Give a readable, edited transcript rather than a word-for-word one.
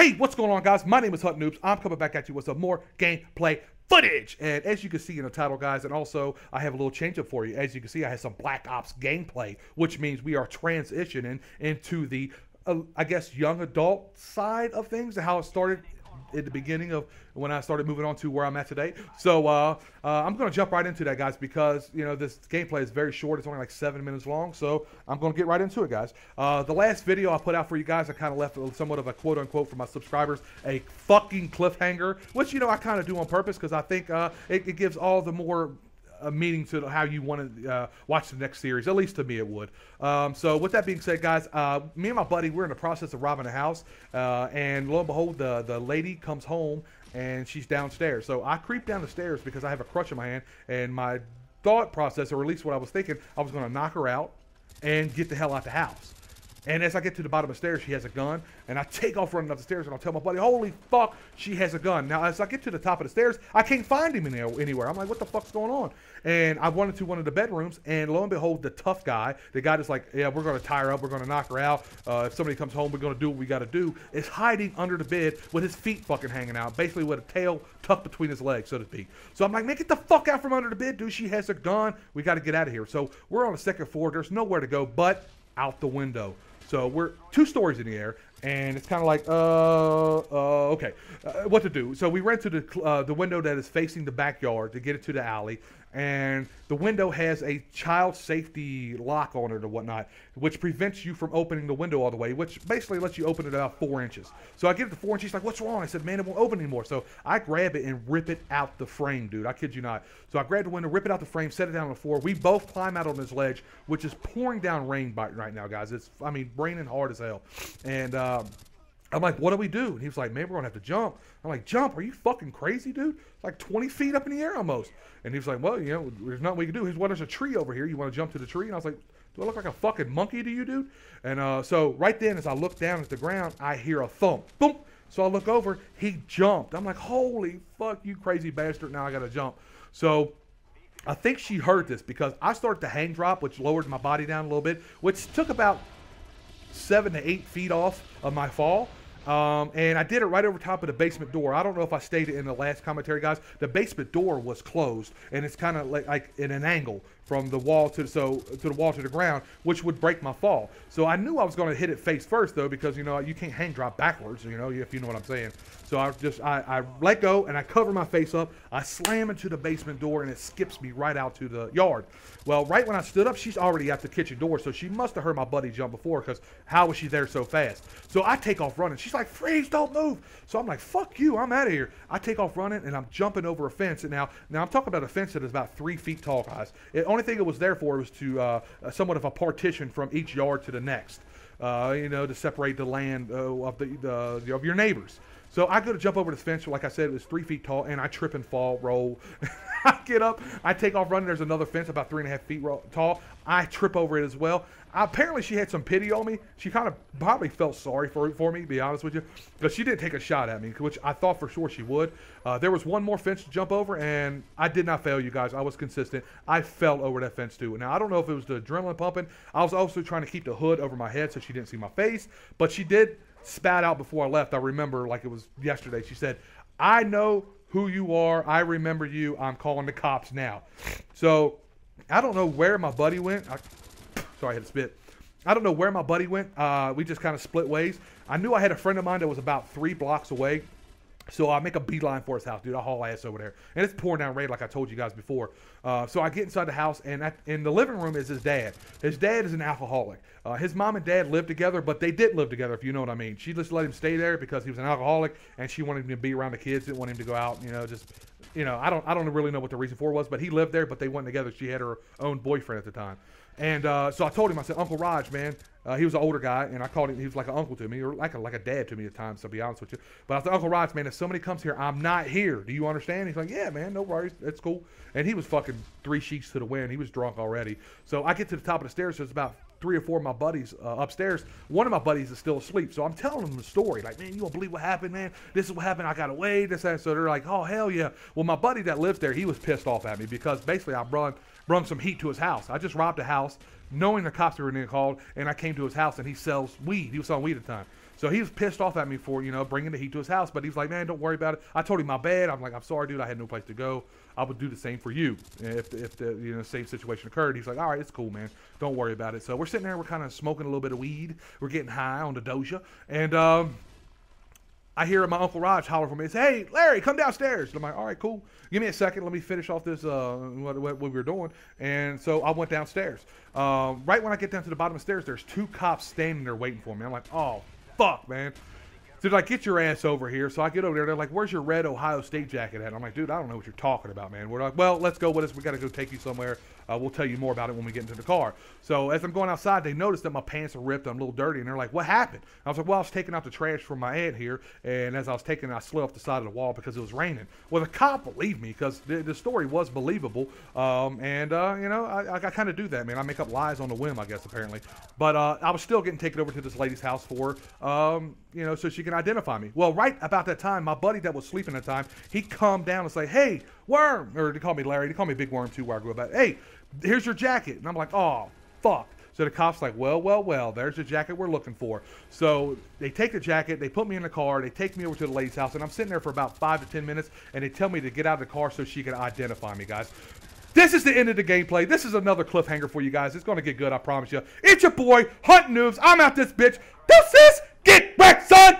Hey, what's going on, guys? My name is HuntinNoobs. I'm coming back at you with some more gameplay footage. And as you can see in the title, guys, and also I have a little change up for you. As you can see, I have some Black Ops gameplay, which means we are transitioning into the, I guess, young adult side of things, and how it started at the beginning of when I started moving on to where I'm at today. So I'm going to jump right into that, guys, because, you know, this gameplay is very short. It's only like 7 minutes long, so I'm going to get right into it, guys. The last video I put out for you guys, I kind of left somewhat of a quote-unquote for my subscribers, a fucking cliffhanger, which, you know, I kind of do on purpose because I think it gives all the more meaning to how you want to watch the next series. At least to me it would. So with that being said, guys, me and my buddy, we're in the process of robbing a house, and lo and behold, the lady comes home and she's downstairs. So I creep down the stairs because I have a crutch in my hand, and my thought process, or at least what I was thinking, I was going to knock her out and get the hell out the house. And as I get to the bottom of the stairs, she has a gun, and I take off running up the stairs, and I'll tell my buddy, holy fuck, she has a gun. Now, as I get to the top of the stairs, I can't find him anywhere. I'm like, what the fuck's going on? And I went into one of the bedrooms, and lo and behold, the tough guy, the guy that's like, yeah, we're going to tie her up, we're going to knock her out. If somebody comes home, we're going to do what we got to do, is hiding under the bed with his feet fucking hanging out, basically with a tail tucked between his legs, so to speak. So I'm like, man, get the fuck out from under the bed, dude. She has a gun. We got to get out of here. So we're on the second floor. There's nowhere to go but out the window. So we're 2 stories in the air, and it's kind of like, okay, what to do? So we ran to the window that is facing the backyard to get it to the alley, and the window has a child safety lock on it or whatnot, which prevents you from opening the window all the way, which basically lets you open it about 4 inches. So I get it to 4 inches, she's like, what's wrong? I said, man, it won't open anymore. So I grab it and rip it out the frame, dude. I kid you not. So I grab the window, rip it out the frame, set it down on the floor. We both climb out on this ledge, which is pouring down rain right now, guys. It's, I mean, raining hard as hell. And I'm like, what do we do? And he was like, man, we're going to have to jump. I'm like, jump? Are you fucking crazy, dude? It's like 20 feet up in the air almost. And he was like, well, you know, there's nothing we can do. He's, well, there's a tree over here. You want to jump to the tree? And I was like, do I look like a fucking monkey to you, dude? And so right then, as I look down at the ground, I hear a thump. Boom. So I look over. He jumped. I'm like, holy fuck, you crazy bastard. Now I got to jump. So I think she heard this because I started to hang drop, which lowered my body down a little bit, which took about 7 to 8 feet off of my fall. And I did it right over top of the basement door. I don't know if I stated in the last commentary, guys. The basement door was closed, and it's kind of like in an angle from the wall to the wall to the ground, which would break my fall. So I knew I was going to hit it face first, though, because, you know, you can't hang drop backwards, you know, if you know what I'm saying. So I let go, and I cover my face up. I slam into the basement door, and it skips me right out to the yard. Well, right when I stood up, she's already at the kitchen door, so she must have heard my buddy jump before, because how was she there so fast? So I take off running. She's like, freeze, don't move. So I'm like, fuck you, I'm out of here. I take off running, and I'm jumping over a fence. And now I'm talking about a fence that is about 3 feet tall, guys. The only thing it was there for was to somewhat of a partition from each yard to the next, you know, to separate the land of your neighbors. So I go to jump over this fence. Like I said, it was 3 feet tall, and I trip and fall, roll. I get up. I take off running. There's another fence about 3.5 feet tall. I trip over it as well. Apparently, she had some pity on me. She kind of probably felt sorry for me, to be honest with you, because she didn't take a shot at me, which I thought for sure she would. There was one more fence to jump over, and I did not fail, you guys. I was consistent. I fell over that fence, too. Now, I don't know if it was the adrenaline pumping. I was also trying to keep the hood over my head so she didn't see my face, but she did spat out before I left. I remember like it was yesterday. She said, I know who you are. I remember you. I'm calling the cops now. So I don't know where my buddy went. Sorry, I had to spit. I don't know where my buddy went. We just kind of split ways. I knew I had a friend of mine that was about 3 blocks away. So I make a beeline for his house, dude. I haul ass over there. And it's pouring down rain like I told you guys before. So I get inside the house, and in the living room is his dad. His dad is an alcoholic. His mom and dad lived together, but they did live together, if you know what I mean. She just let him stay there because he was an alcoholic, and she wanted him to be around the kids, didn't want him to go out, you know, just, you know, I don't really know what the reason for was, but he lived there, but they went together. She had her own boyfriend at the time. And so I told him, I said, Uncle Raj, man, he was an older guy, and I called him, he was like an uncle to me, or like a dad to me at times, to be honest with you. But I said, Uncle Raj, man, if somebody comes here, I'm not here. Do you understand? He's like, yeah, man, no worries. That's cool. And he was fucking 3 sheets to the wind. He was drunk already. So I get to the top of the stairs, so it's about 3 or 4 of my buddies upstairs. One of my buddies is still asleep. So I'm telling them the story. Like, man, you won't believe what happened, man. This is what happened. I got away. This, that. So they're like, oh, hell yeah. Well, my buddy that lives there, he was pissed off at me because basically I brung some heat to his house. I just robbed a house knowing the cops were being called, and I came to his house, and he sells weed. He was selling weed at the time. So he was pissed off at me for, you know, bringing the heat to his house. But he's like, man, don't worry about it. I told him my bad. I'm like, I'm sorry, dude. I had no place to go. I would do the same for you if the you know, same situation occurred. He's like, all right, it's cool, man. Don't worry about it. So we're sitting there. We're kind of smoking a little bit of weed. We're getting high on the doja. And I hear my Uncle Raj holler for me and say, hey, Larry, come downstairs. And I'm like, all right, cool. Give me a second. Let me finish off this, what we were doing. And so I went downstairs. Right when I get down to the bottom of the stairs, there's 2 cops standing there waiting for me. I'm like, oh, fuck, man. So they're like, get your ass over here. So I get over there. They're like, where's your red Ohio State jacket at? And I'm like, dude, I don't know what you're talking about, man. We're like, well, let's go with us. We got to go take you somewhere. We'll tell you more about it when we get into the car. So as I'm going outside, they notice that my pants are ripped. I'm a little dirty. And they're like, what happened? I was like, well, I was taking out the trash from my aunt here. And as I was taking it, I slid off the side of the wall because it was raining. Well, the cop believed me because the story was believable. You know, I kind of do that, man. I make up lies on the whim, I guess, apparently. But I was still getting taken over to this lady's house for, you know, so she can identify me. Well, right about that time, my buddy that was sleeping at the time, he calmed down and say, hey, Worm, or they call me Larry. They call me Big Worm too where I grew up at. Hey, here's your jacket. And I'm like, oh, fuck. So the cop's like, well, there's the jacket we're looking for. So they take the jacket, they put me in the car, they take me over to the lady's house, and I'm sitting there for about 5 to 10 minutes, and they tell me to get out of the car so she can identify me, guys. This is the end of the gameplay. This is another cliffhanger for you guys. It's going to get good, I promise you. It's your boy, Huntin Noobs. I'm out this bitch. Deuces, get wrecked, son!